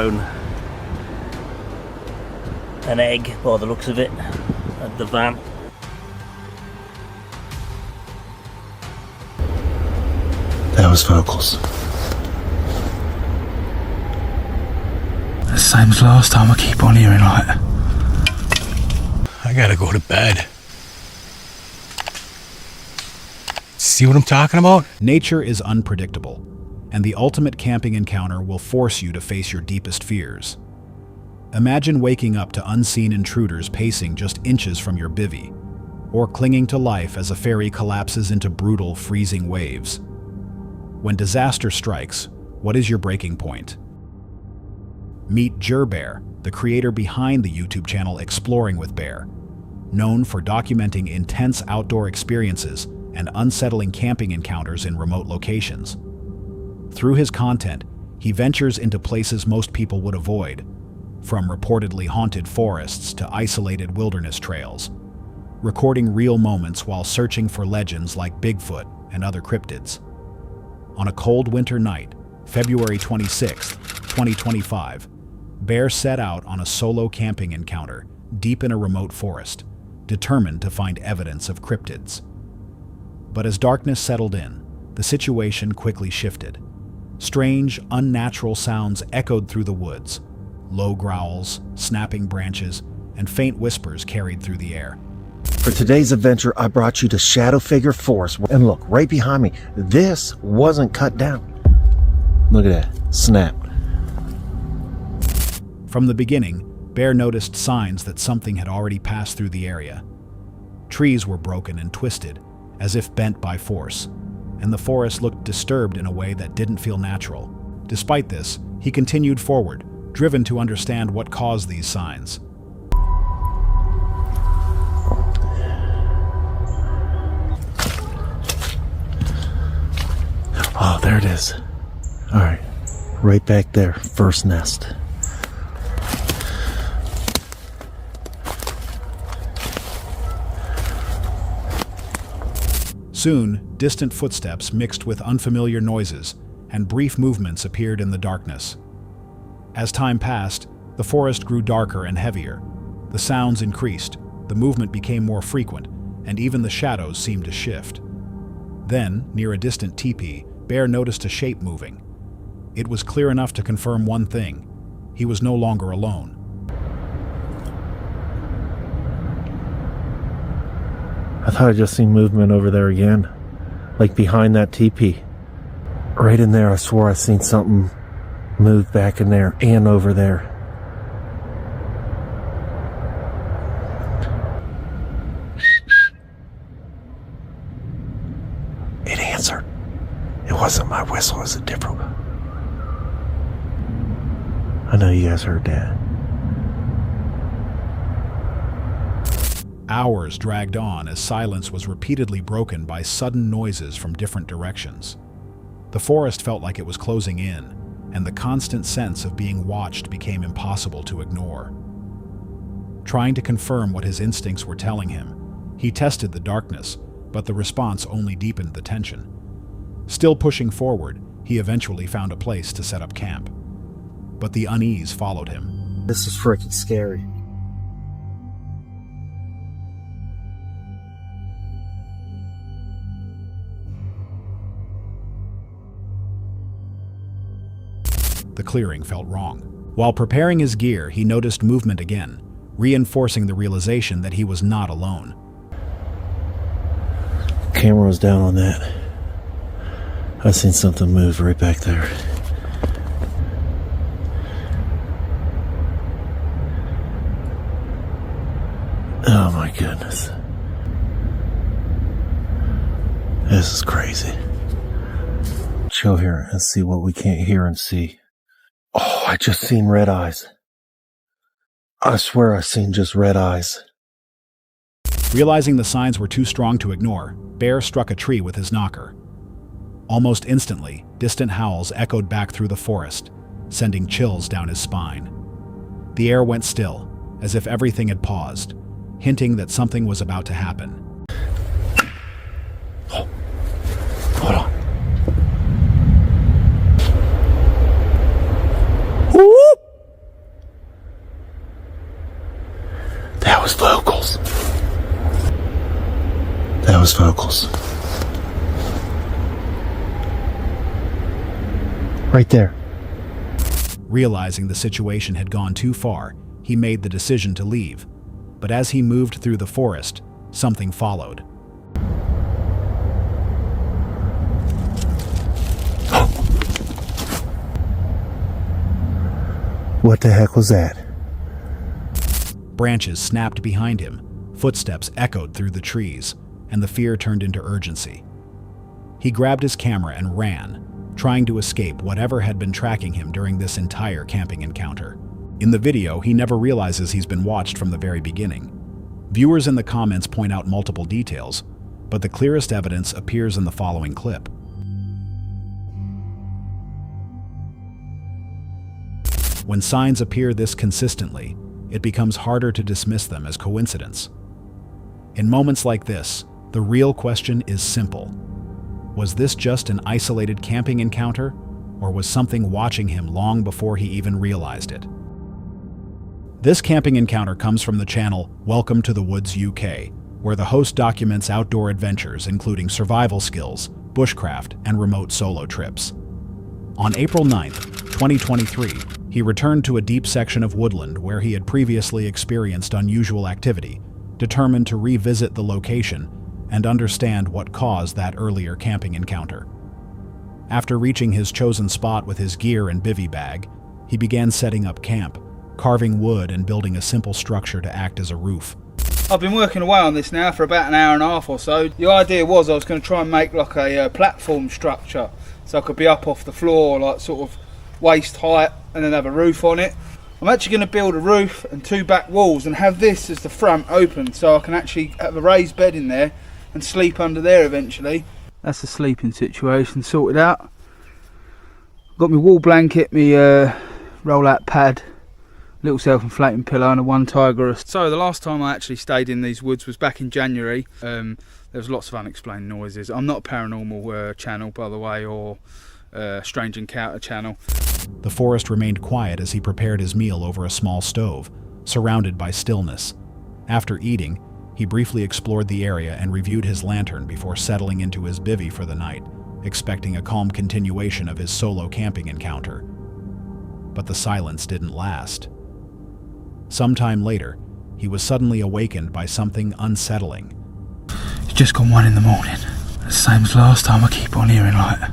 thrown an egg, by the looks of it, at the van. That was vocals. The same as last time. I keep on hearing like, I gotta go to bed. See what I'm talking about? Nature is unpredictable, and the ultimate camping encounter will force you to face your deepest fears. Imagine waking up to unseen intruders pacing just inches from your bivvy, or clinging to life as a ferry collapses into brutal, freezing waves. When disaster strikes, what is your breaking point? Meet Bear, the creator behind the YouTube channel Exploring with Bear, known for documenting intense outdoor experiences and unsettling camping encounters in remote locations. Through his content, he ventures into places most people would avoid, from reportedly haunted forests to isolated wilderness trails, recording real moments while searching for legends like Bigfoot and other cryptids. On a cold winter night, February 26, 2025, Bear set out on a solo camping encounter deep in a remote forest, determined to find evidence of cryptids. But as darkness settled in, the situation quickly shifted. Strange, unnatural sounds echoed through the woods. Low growls, snapping branches, and faint whispers carried through the air. For today's adventure, I brought you to Shadow Figure Forest. And look, right behind me, this wasn't cut down. Look at that, snap. From the beginning, Bear noticed signs that something had already passed through the area. Trees were broken and twisted, as if bent by force, and the forest looked disturbed in a way that didn't feel natural. Despite this, he continued forward, driven to understand what caused these signs. Oh, there it is. All right, right back there, first nest. Soon, distant footsteps mixed with unfamiliar noises, and brief movements appeared in the darkness. As time passed, the forest grew darker and heavier. The sounds increased, the movement became more frequent, and even the shadows seemed to shift. Then, near a distant teepee, Bear noticed a shape moving. It was clear enough to confirm one thing: he was no longer alone. I thought I just seen movement over there again, like behind that teepee. Right in there, I swore I seen something move back in there and over there. It answered. It wasn't my whistle, it was a different one. I know you guys heard that. Hours dragged on as silence was repeatedly broken by sudden noises from different directions. The forest felt like it was closing in, and the constant sense of being watched became impossible to ignore. Trying to confirm what his instincts were telling him, he tested the darkness, but the response only deepened the tension. Still pushing forward, he eventually found a place to set up camp. But the unease followed him. This is freaking scary. The clearing felt wrong. While preparing his gear, he noticed movement again, reinforcing the realization that he was not alone. Camera was down on that. I seen something move right back there. Oh my goodness. This is crazy. Chill here and see what we can't hear and see. Oh, I just seen red eyes. I swear I seen just red eyes. Realizing the signs were too strong to ignore, Bear struck a tree with his knocker. Almost instantly, distant howls echoed back through the forest, sending chills down his spine. The air went still, as if everything had paused, hinting that something was about to happen. Oh, hold on. Whoop! That was vocals. That was vocals. Right there. Realizing the situation had gone too far, he made the decision to leave. But as he moved through the forest, something followed. What the heck was that? Branches snapped behind him, footsteps echoed through the trees, and the fear turned into urgency. He grabbed his camera and ran, trying to escape whatever had been tracking him during this entire camping encounter. In the video, he never realizes he's been watched from the very beginning. Viewers in the comments point out multiple details, but the clearest evidence appears in the following clip. When signs appear this consistently, it becomes harder to dismiss them as coincidence. In moments like this, the real question is simple. Was this just an isolated camping encounter, or was something watching him long before he even realized it? This camping encounter comes from the channel Welcome to the Woods UK, where the host documents outdoor adventures including survival skills, bushcraft, and remote solo trips. On April 9th, 2023, he returned to a deep section of woodland where he had previously experienced unusual activity, determined to revisit the location and understand what caused that earlier camping encounter. After reaching his chosen spot with his gear and bivy bag, he began setting up camp, carving wood and building a simple structure to act as a roof. I've been working away on this now for about an hour and a half or so. The idea was I was going to try and make like a platform structure so I could be up off the floor, like sort of waist height, and then have a roof on it. I'm actually going to build a roof and two back walls and have this as the front open so I can actually have a raised bed in there and sleep under there eventually. That's the sleeping situation sorted out. Got my wall blanket, my roll-out pad, little self-inflating pillow and a one tiger. So the last time I actually stayed in these woods was back in January. There was lots of unexplained noises. I'm not a paranormal channel, by the way, or strange encounter channel. The forest remained quiet as he prepared his meal over a small stove, surrounded by stillness. After eating, he briefly explored the area and reviewed his lantern before settling into his bivy for the night, expecting a calm continuation of his solo camping encounter. But the silence didn't last. Sometime later, he was suddenly awakened by something unsettling. It's just gone 1 in the morning. The same as last time. I keep on hearing like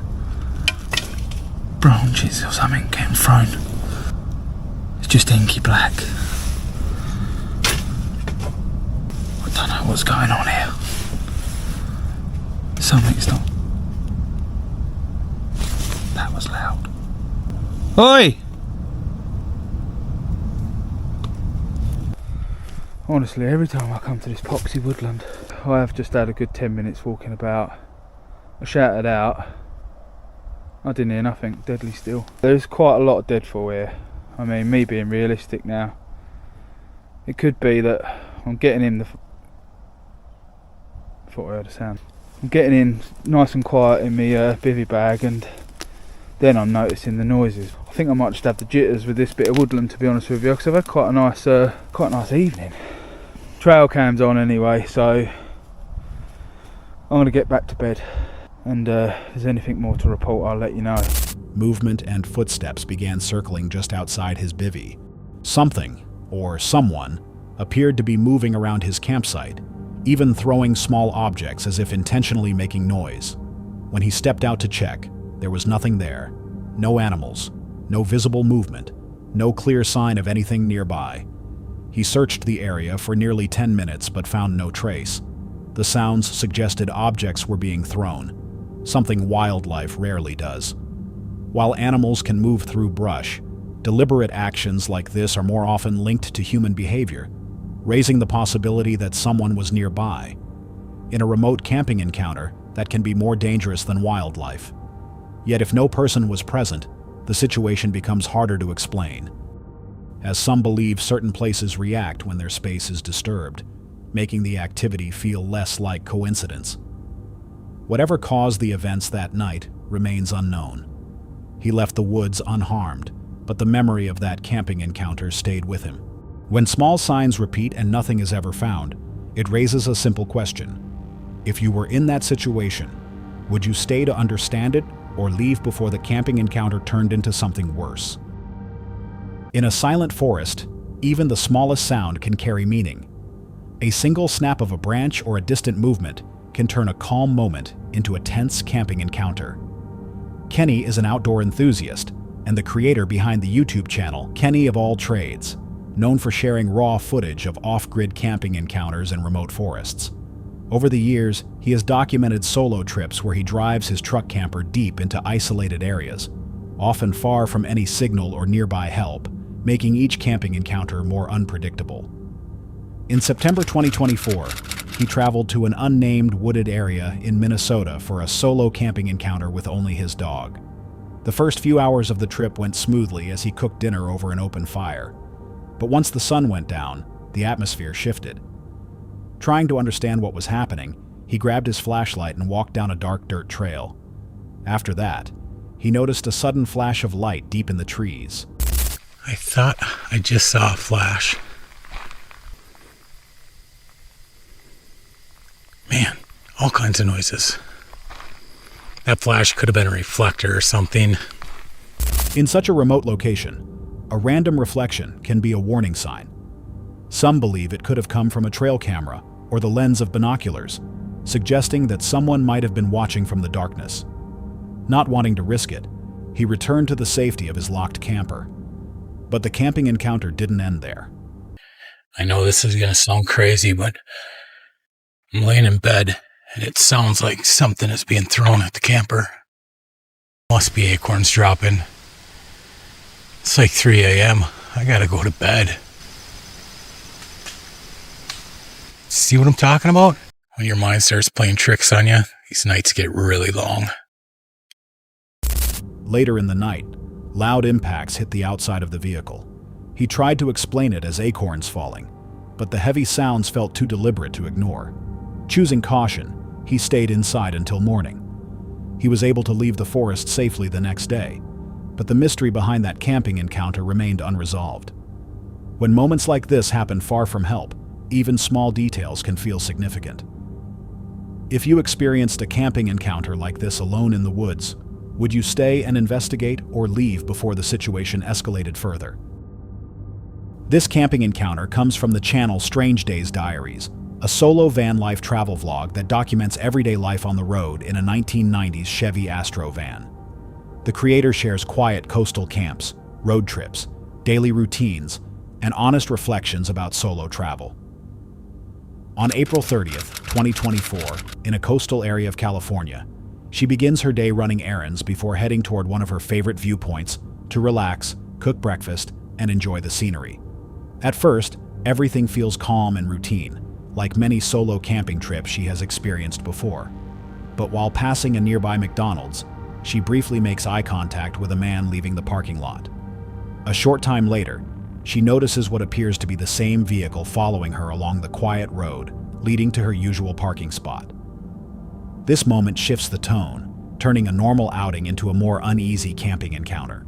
branches or something getting thrown. It's just inky black. I don't know what's going on here. Something's not. That was loud. Oi! Honestly, every time I come to this poxy woodland, I have just had a good 10 minutes walking about. I shouted out. I didn't hear nothing, deadly still. There's quite a lot of deadfall here. I mean, me being realistic now. It could be that I'm getting in I thought I heard a sound. I'm getting in nice and quiet in my bivy bag, and then I'm noticing the noises. I think I might just have the jitters with this bit of woodland, to be honest with you, because I've had quite a nice evening. Trail cam's on anyway, so I'm going to get back to bed. And if there's anything more to report, I'll let you know. Movement and footsteps began circling just outside his bivy. Something, or someone, appeared to be moving around his campsite, even throwing small objects as if intentionally making noise. When he stepped out to check, there was nothing there. No animals, no visible movement, no clear sign of anything nearby. He searched the area for nearly 10 minutes but found no trace. The sounds suggested objects were being thrown, something wildlife rarely does. While animals can move through brush, deliberate actions like this are more often linked to human behavior, raising the possibility that someone was nearby. In a remote camping encounter, that can be more dangerous than wildlife. Yet if no person was present, the situation becomes harder to explain, as some believe certain places react when their space is disturbed, making the activity feel less like coincidence. Whatever caused the events that night remains unknown. He left the woods unharmed, but the memory of that camping encounter stayed with him. When small signs repeat and nothing is ever found, it raises a simple question. If you were in that situation, would you stay to understand it or leave before the camping encounter turned into something worse? In a silent forest, even the smallest sound can carry meaning. A single snap of a branch or a distant movement can turn a calm moment into a tense camping encounter. Kenny is an outdoor enthusiast and the creator behind the YouTube channel Kenny of All Trades, known for sharing raw footage of off-grid camping encounters in remote forests. Over the years, he has documented solo trips where he drives his truck camper deep into isolated areas, often far from any signal or nearby help, making each camping encounter more unpredictable. In September 2024, he traveled to an unnamed wooded area in Minnesota for a solo camping encounter with only his dog. The first few hours of the trip went smoothly as he cooked dinner over an open fire. But once the sun went down, the atmosphere shifted. Trying to understand what was happening, he grabbed his flashlight and walked down a dark dirt trail. After that, he noticed a sudden flash of light deep in the trees. I thought I just saw a flash. Man, all kinds of noises. That flash could have been a reflector or something. In such a remote location, a random reflection can be a warning sign. Some believe it could have come from a trail camera or the lens of binoculars, suggesting that someone might have been watching from the darkness. Not wanting to risk it, he returned to the safety of his locked camper. But the camping encounter didn't end there. I know this is going to sound crazy, but I'm laying in bed and it sounds like something is being thrown at the camper. Must be acorns dropping. It's like 3 a.m. I gotta go to bed. See what I'm talking about? When your mind starts playing tricks on you, these nights get really long. Later in the night, loud impacts hit the outside of the vehicle. He tried to explain it as acorns falling, but the heavy sounds felt too deliberate to ignore. Choosing caution, he stayed inside until morning. He was able to leave the forest safely the next day, but the mystery behind that camping encounter remained unresolved. When moments like this happen far from help, even small details can feel significant. If you experienced a camping encounter like this alone in the woods, would you stay and investigate or leave before the situation escalated further? This camping encounter comes from the channel Strange Days Diaries, a solo van life travel vlog that documents everyday life on the road in a 1990s Chevy Astro van. The creator shares quiet coastal camps, road trips, daily routines, and honest reflections about solo travel. On April 30th, 2024, in a coastal area of California, she begins her day running errands before heading toward one of her favorite viewpoints to relax, cook breakfast, and enjoy the scenery. At first, everything feels calm and routine, like many solo camping trips she has experienced before. But while passing a nearby McDonald's, she briefly makes eye contact with a man leaving the parking lot. A short time later, she notices what appears to be the same vehicle following her along the quiet road, leading to her usual parking spot. This moment shifts the tone, turning a normal outing into a more uneasy camping encounter.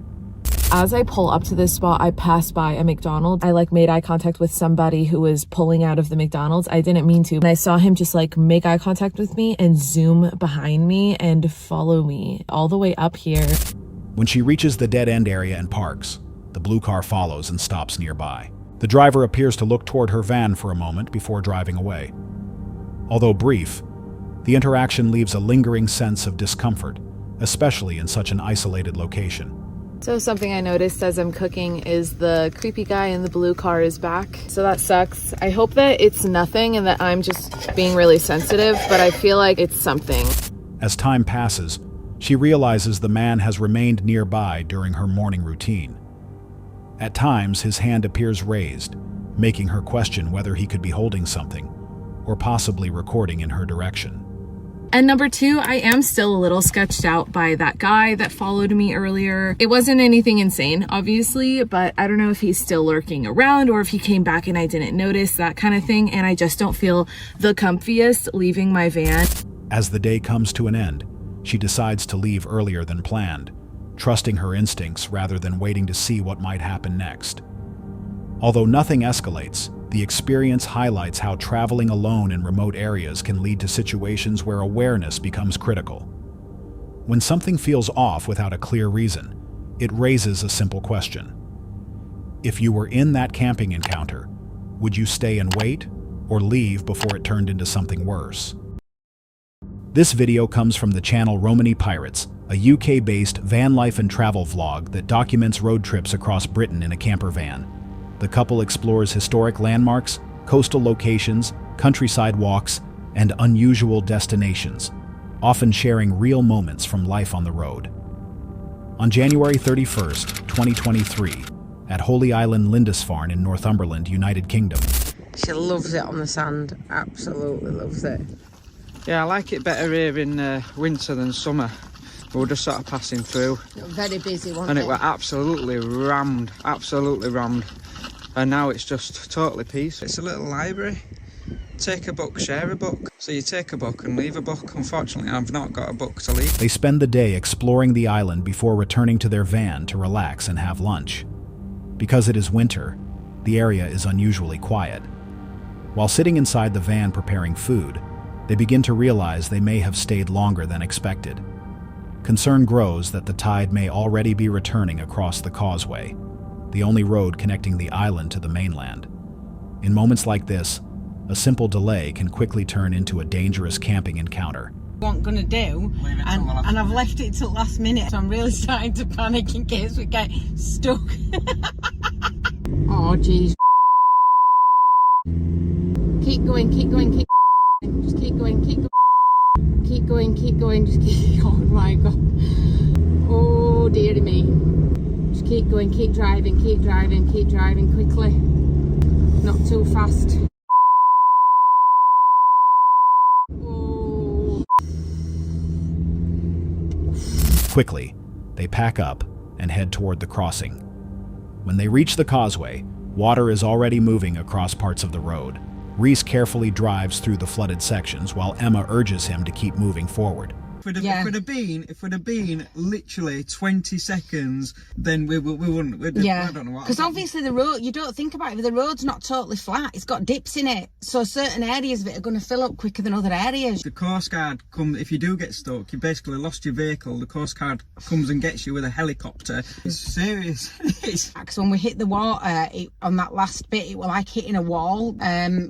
As I pull up to this spot, I pass by a McDonald's. I made eye contact with somebody who was pulling out of the McDonald's. I didn't mean to. And I saw him just make eye contact with me and zoom behind me and follow me all the way up here. When she reaches the dead-end area and parks, the blue car follows and stops nearby. The driver appears to look toward her van for a moment before driving away. Although brief, the interaction leaves a lingering sense of discomfort, especially in such an isolated location. So something I noticed as I'm cooking is the creepy guy in the blue car is back. So that sucks. I hope that it's nothing and that I'm just being really sensitive, but I feel like it's something. As time passes, she realizes the man has remained nearby during her morning routine. At times, his hand appears raised, making her question whether he could be holding something, or possibly recording in her direction. And number two, I am still a little sketched out by that guy that followed me earlier. It wasn't anything insane, obviously, but I don't know if he's still lurking around or if he came back and I didn't notice, that kind of thing. And I just don't feel the comfiest leaving my van. As the day comes to an end, she decides to leave earlier than planned, trusting her instincts rather than waiting to see what might happen next. Although nothing escalates, the experience highlights how traveling alone in remote areas can lead to situations where awareness becomes critical. When something feels off without a clear reason, it raises a simple question. If you were in that camping encounter, would you stay and wait, or leave before it turned into something worse? This video comes from the channel Romany Pirates, a UK-based van life and travel vlog that documents road trips across Britain in a camper van. The couple explores historic landmarks, coastal locations, countryside walks, and unusual destinations, often sharing real moments from life on the road. On January 31st, 2023, at Holy Island Lindisfarne in Northumberland, United Kingdom. She loves it on the sand, absolutely loves it. Yeah, I like it better here in winter than summer. We were just sort of passing through. Very busy, wasn't and it? And it were absolutely rammed. And now it's just totally peaceful. It's a little library. Take a book, share a book. So you take a book and leave a book. Unfortunately, I've not got a book to leave. They spend the day exploring the island before returning to their van to relax and have lunch. Because it is winter, the area is unusually quiet. While sitting inside the van preparing food, they begin to realize they may have stayed longer than expected. Concern grows that the tide may already be returning across the causeway, the only road connecting the island to the mainland. In moments like this, a simple delay can quickly turn into a dangerous camping encounter. What I'm gonna do, and I've left it till last minute, so I'm really starting to panic in case we get stuck. Oh jeez. Keep going, keep going, keep going. Just keep going, keep going. Keep going, keep going, just keep going. Oh my god. Oh dearie me. Just keep going, keep driving quickly. Not too fast. Oh. Quickly, they pack up and head toward the crossing. When they reach the causeway, water is already moving across parts of the road. Reese carefully drives through the flooded sections while Emma urges him to keep moving forward. If we'd have been literally 20 seconds, then we wouldn't. I don't know what. Because obviously the road, you don't think about it, but the road's not totally flat. It's got dips in it, so certain areas of it are going to fill up quicker than other areas. The Coast Guard come if you do get stuck. You basically lost your vehicle. The Coast Guard comes and gets you with a helicopter. It's serious. Because when we hit the water on that last bit, it was like hitting a wall.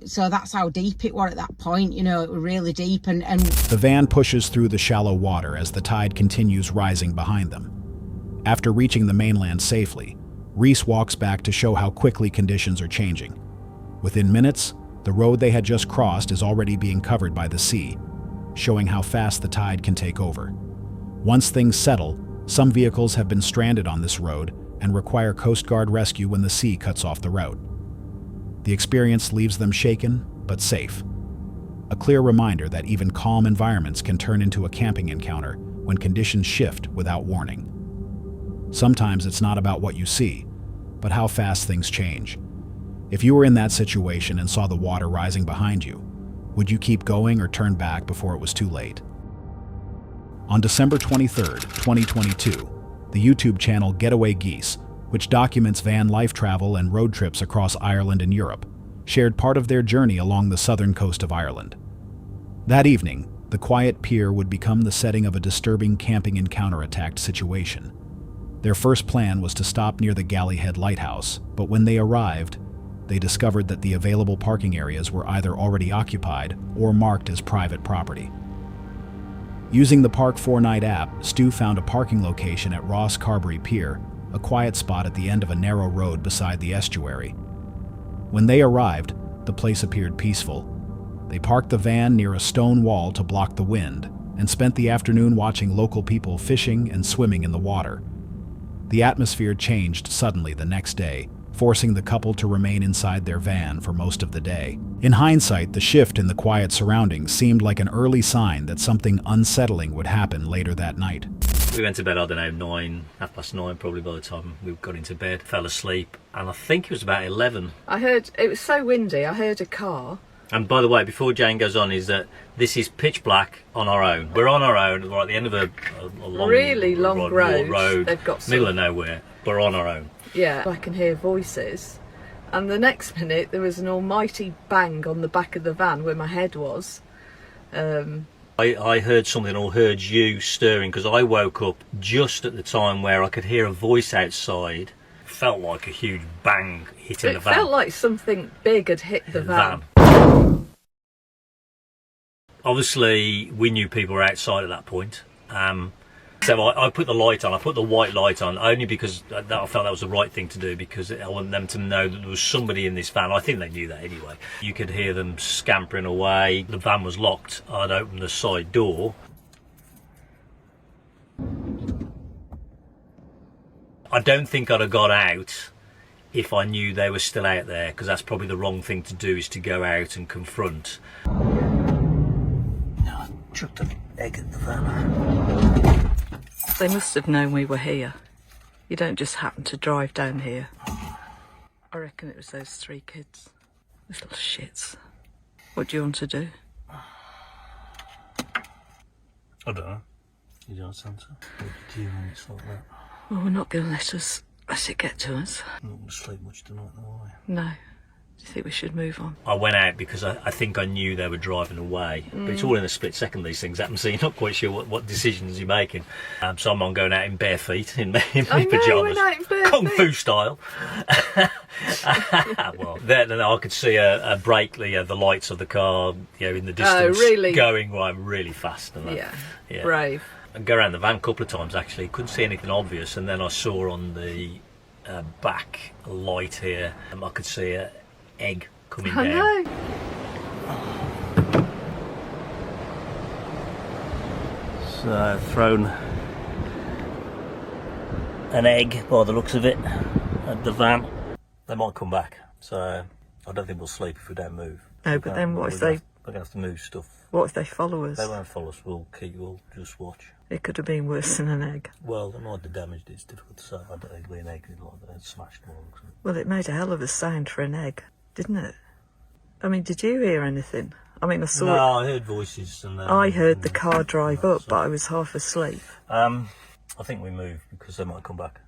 So that's how deep it was at that point. You know, it was really deep, and the van pushes through the shallow water as the tide continues rising behind them. After reaching the mainland safely, Reese walks back to show how quickly conditions are changing. Within minutes, the road they had just crossed is already being covered by the sea, showing how fast the tide can take over. Once things settle, some vehicles have been stranded on this road and require Coast Guard rescue when the sea cuts off the route. The experience leaves them shaken, but safe. A clear reminder that even calm environments can turn into a camping encounter when conditions shift without warning. Sometimes it's not about what you see, but how fast things change. If you were in that situation and saw the water rising behind you, would you keep going or turn back before it was too late? On December 23rd, 2022, the YouTube channel Getaway Geese, which documents van life travel and road trips across Ireland and Europe, shared part of their journey along the southern coast of Ireland. That evening, the quiet pier would become the setting of a disturbing camping and counterattack situation. Their first plan was to stop near the Gallyhead Lighthouse, but when they arrived, they discovered that the available parking areas were either already occupied or marked as private property. Using the Park 4-Night app, Stu found a parking location at Ross Carbery Pier, a quiet spot at the end of a narrow road beside the estuary. When they arrived, the place appeared peaceful. They parked the van near a stone wall to block the wind and spent the afternoon watching local people fishing and swimming in the water. The atmosphere changed suddenly the next day, forcing the couple to remain inside their van for most of the day. In hindsight, the shift in the quiet surroundings seemed like an early sign that something unsettling would happen later that night. We went to bed, I don't know, 9:30 probably by the time we got into bed, fell asleep, and I think it was about 11. I heard, it was so windy, I heard a car. And by the way, before Jane goes on, is that this is pitch black on our own. We're on our own, we're at the end of a long, really long road. Road, They've got middle of nowhere, we're on our own. Yeah, I can hear voices, And the next minute there was an almighty bang on the back of the van where my head was. I heard something, or heard you stirring, because I woke up just at the time where I could hear a voice outside. Felt like a huge bang hitting the van. It felt like something big had hit the van. Obviously, we knew people were outside at that point. So I put the light on. I put the white light on only because I felt that was the right thing to do, because I want them to know that there was somebody in this van. I think they knew that anyway. You could hear them scampering away. The van was locked. I'd opened the side door. I don't think I'd have got out if I knew they were still out there, because that's probably the wrong thing to do, is to go out and confront. I chucked an egg at the van. They must have known we were here. You don't just happen to drive down here. I reckon it was those 3 kids. Little shits. What do you want to do? I don't know. You don't answer. What do you do when it's like that? Well, we're not going to let it get to us. I'm not going to sleep much tonight, though, are we? No. Do you think we should move on? I went out because I think I knew they were driving away. But it's all in a split second, these things happen, so you're not quite sure what decisions you're making. So I'm going out in bare feet, in my pyjamas. Kung Fu style. Well, then I could see a brake, the lights of the car, in the distance, going really fast. And that. Yeah, brave. I go around the van a couple of times, actually. Couldn't see anything obvious, and then I saw on the back light here, I could see a egg coming down. No. So I've thrown an egg, by the looks of it, at the van. They might come back, so I don't think we'll sleep if we don't move. No, but then what if they... We're going to have to move stuff. What if they follow us? They won't follow us, we'll just watch. It could have been worse than an egg. Well, they might have damaged it, it's difficult to say. I don't think it'll be an egg, like that, smashed one. Well, it made a hell of a sound for an egg, didn't it? I mean, did you hear anything? I mean, I saw... No, I heard voices. And I heard the car drive up, but I was half asleep. I think we move, because they might come back.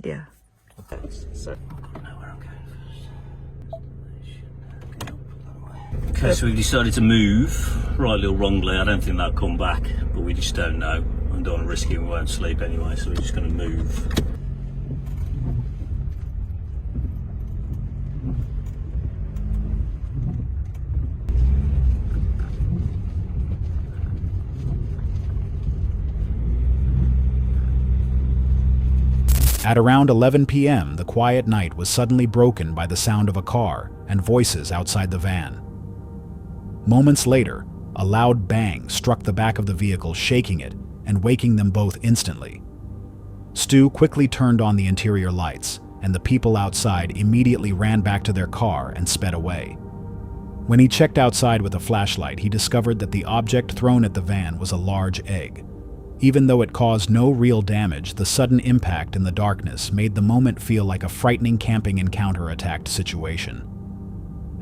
Yeah. Okay, so... I don't know where I'm going first. Okay, so we've decided to move, rightly or wrongly. I don't think they'll come back, but we just don't know. I don't want to risk it, we won't sleep anyway, so we're just going to move. At around 11 p.m., the quiet night was suddenly broken by the sound of a car and voices outside the van. Moments later, a loud bang struck the back of the vehicle, shaking it and waking them both instantly. Stu quickly turned on the interior lights, and the people outside immediately ran back to their car and sped away. When he checked outside with a flashlight, he discovered that the object thrown at the van was a large egg. Even though it caused no real damage, the sudden impact in the darkness made the moment feel like a frightening camping encounter-attacked situation.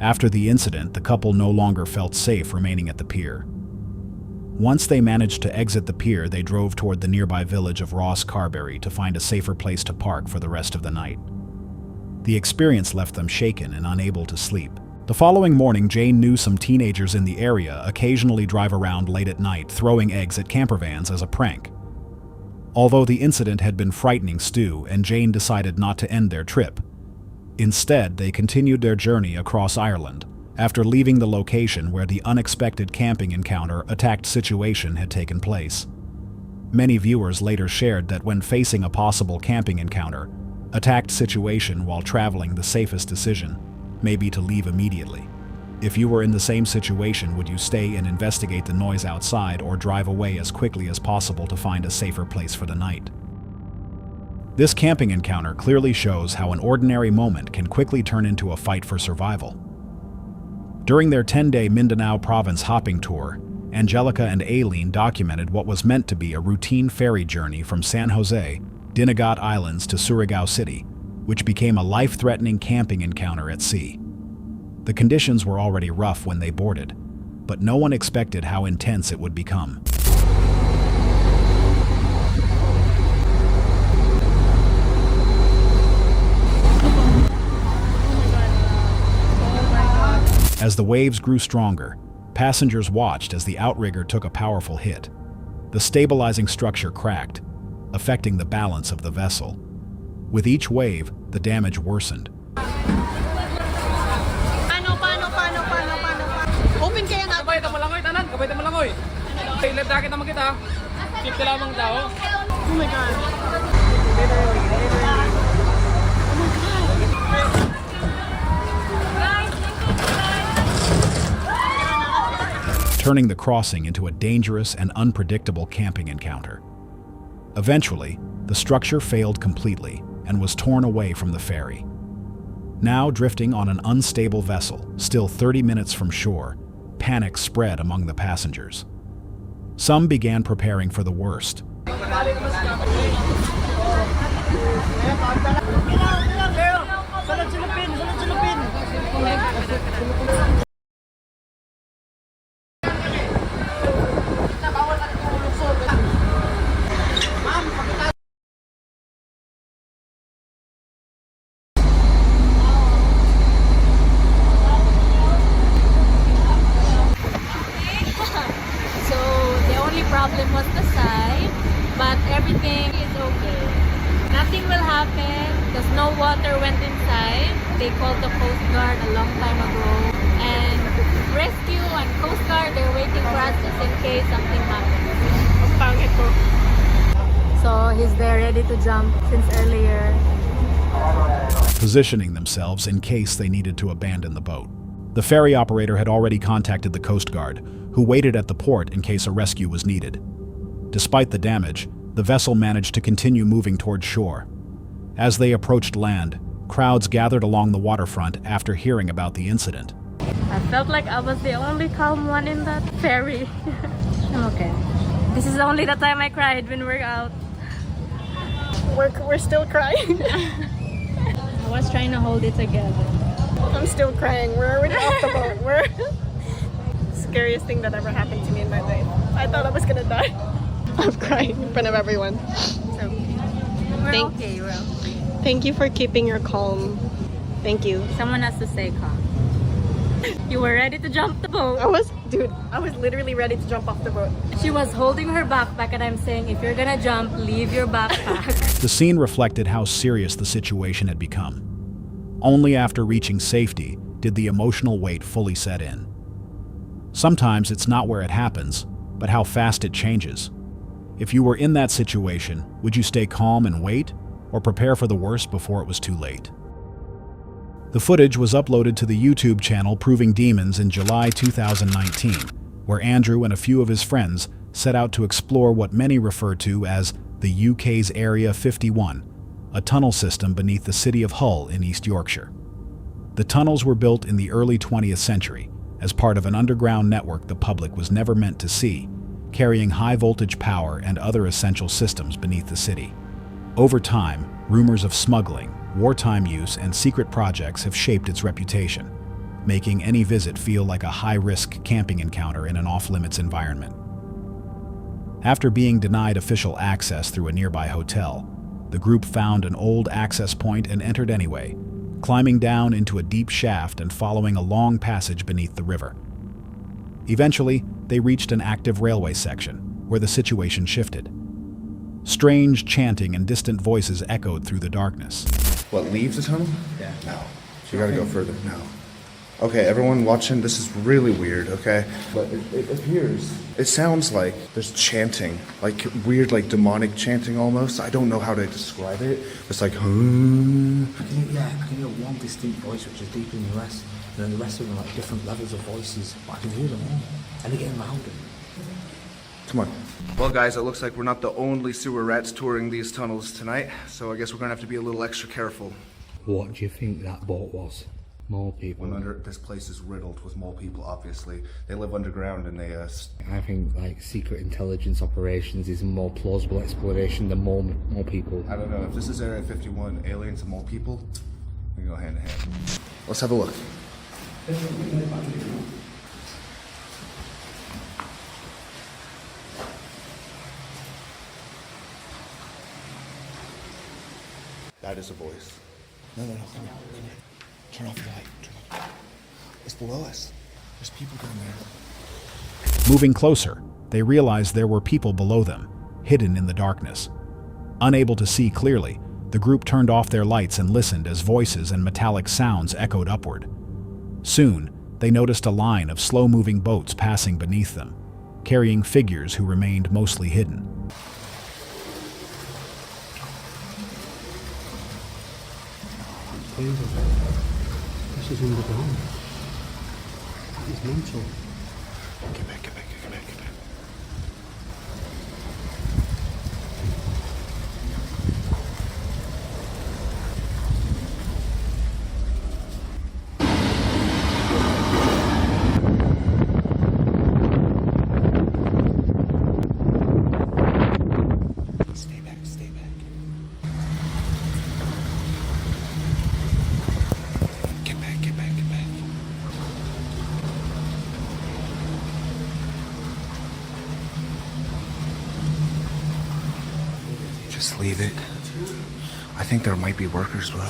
After the incident, the couple no longer felt safe remaining at the pier. Once they managed to exit the pier, they drove toward the nearby village of Ross Carberry to find a safer place to park for the rest of the night. The experience left them shaken and unable to sleep. The following morning, Jane knew some teenagers in the area occasionally drive around late at night throwing eggs at camper vans as a prank. Although the incident had been frightening Stu and Jane decided not to end their trip. Instead, they continued their journey across Ireland after leaving the location where the unexpected camping encounter-attacked situation had taken place. Many viewers later shared that when facing a possible camping encounter-attacked situation while traveling, the safest decision may be to leave immediately. If you were in the same situation, would you stay and investigate the noise outside or drive away as quickly as possible to find a safer place for the night? This camping encounter clearly shows how an ordinary moment can quickly turn into a fight for survival. During their 10-day Mindanao province hopping tour, Angelica and Aileen documented what was meant to be a routine ferry journey from San Jose, Dinagat Islands to Surigao City, which became a life-threatening camping encounter at sea. The conditions were already rough when they boarded, but no one expected how intense it would become. As the waves grew stronger, passengers watched as the outrigger took a powerful hit. The stabilizing structure cracked, affecting the balance of the vessel. With each wave, the damage worsened. Open kaya na. Kabay ta malangoy tanan, kabay ta malangoy. Live jacket naman kita. Keep ka lamang tao. Oh my god. Turning the crossing into a dangerous and unpredictable camping encounter. Eventually, the structure failed completely and was torn away from the ferry. Now drifting on an unstable vessel, still 30 minutes from shore, panic spread among the passengers. Some began preparing for the worst. Problem was the side, but everything is okay. Nothing will happen because no water went inside. They called the Coast Guard a long time ago, and rescue and Coast Guard, they're waiting for us just in case something happens. So he's there ready to jump since earlier. Positioning themselves in case they needed to abandon the boat. The ferry operator had already contacted the Coast Guard, who waited at the port in case a rescue was needed. Despite the damage, the vessel managed to continue moving toward shore. As they approached land, crowds gathered along the waterfront after hearing about the incident. I felt like I was the only calm one in that ferry. I'm okay. This is only the time I cried when we're out. We're still crying. I was trying to hold it together. I'm still crying. We're already off the boat. We're scariest thing that ever happened to me in my life. I thought I was gonna die. I'm crying in front of everyone. So, thank you for keeping your calm. Thank you. Someone has to stay calm. You were ready to jump the boat. I was literally ready to jump off the boat. She was holding her backpack and I'm saying, if you're gonna jump, leave your backpack. The scene reflected how serious the situation had become. Only after reaching safety did the emotional weight fully set in. Sometimes it's not where it happens, but how fast it changes. If you were in that situation, would you stay calm and wait, or prepare for the worst before it was too late? The footage was uploaded to the YouTube channel Proving Demons in July 2019, where Andrew and a few of his friends set out to explore what many refer to as the UK's Area 51, a tunnel system beneath the city of Hull in East Yorkshire. The tunnels were built in the early 20th century as part of an underground network the public was never meant to see, carrying high-voltage power and other essential systems beneath the city. Over time, rumors of smuggling, wartime use, and secret projects have shaped its reputation, making any visit feel like a high-risk camping encounter in an off-limits environment. After being denied official access through a nearby hotel, the group found an old access point and entered anyway, climbing down into a deep shaft and following a long passage beneath the river. Eventually, they reached an active railway section, where the situation shifted. Strange chanting and distant voices echoed through the darkness. What, leave the tunnel? Yeah. No. So you gotta go further. No. Okay, everyone watching, this is really weird, okay? But it appears, it sounds like there's chanting, like weird, like demonic chanting almost. I don't know how to describe it. It's like, I can hear one distinct voice which is deeper than the rest, and then the rest of them are like different levels of voices, but I can hear them all, and they're getting louder. Come on. Well, guys, it looks like we're not the only sewer rats touring these tunnels tonight, so I guess we're gonna have to be a little extra careful. What do you think that boat was? Mole people. This place is riddled with mole people, obviously. They live underground and they, I think, like, secret intelligence operations is a more plausible explanation than mole people. I don't know. If this is Area 51, aliens and mole people, we can go hand in hand. Let's have a look. That is a voice. No, come here. Turn off the light. It's below us. There's people down there. Moving closer, they realized there were people below them, hidden in the darkness. Unable to see clearly, the group turned off their lights and listened as voices and metallic sounds echoed upward. Soon, they noticed a line of slow-moving boats passing beneath them, carrying figures who remained mostly hidden. This is underground. That is mental. Get back, get back, get back, get back. Stay back, stay back. Get back, get back, get back. Just leave it. I think there might be workers, bro.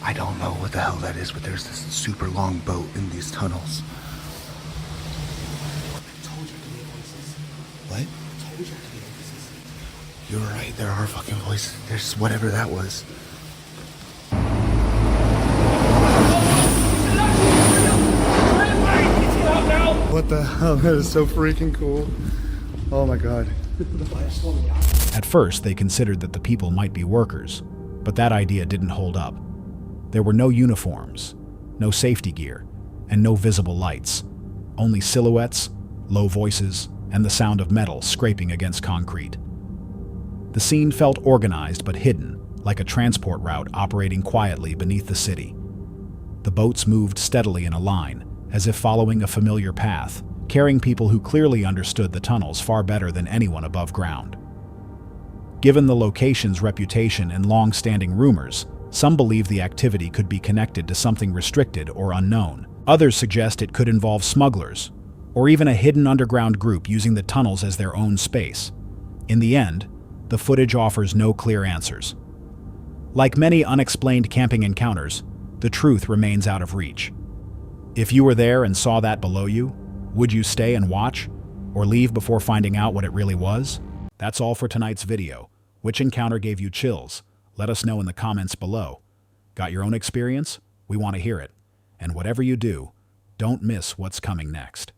I don't know what the hell that is, but there's this super long boat in these tunnels. What? You're right, there are fucking voices. There's whatever that was. What the hell? That is so freaking cool. Oh my god. At first, they considered that the people might be workers, but that idea didn't hold up. There were no uniforms, no safety gear, and no visible lights. Only silhouettes, low voices, and the sound of metal scraping against concrete. The scene felt organized but hidden, like a transport route operating quietly beneath the city. The boats moved steadily in a line, as if following a familiar path, carrying people who clearly understood the tunnels far better than anyone above ground. Given the location's reputation and long-standing rumors, some believe the activity could be connected to something restricted or unknown. Others suggest it could involve smugglers, or even a hidden underground group using the tunnels as their own space. In the end, the footage offers no clear answers. Like many unexplained camping encounters, the truth remains out of reach. If you were there and saw that below you, would you stay and watch, or leave before finding out what it really was? That's all for tonight's video. Which encounter gave you chills? Let us know in the comments below. Got your own experience? We want to hear it. And whatever you do, don't miss what's coming next.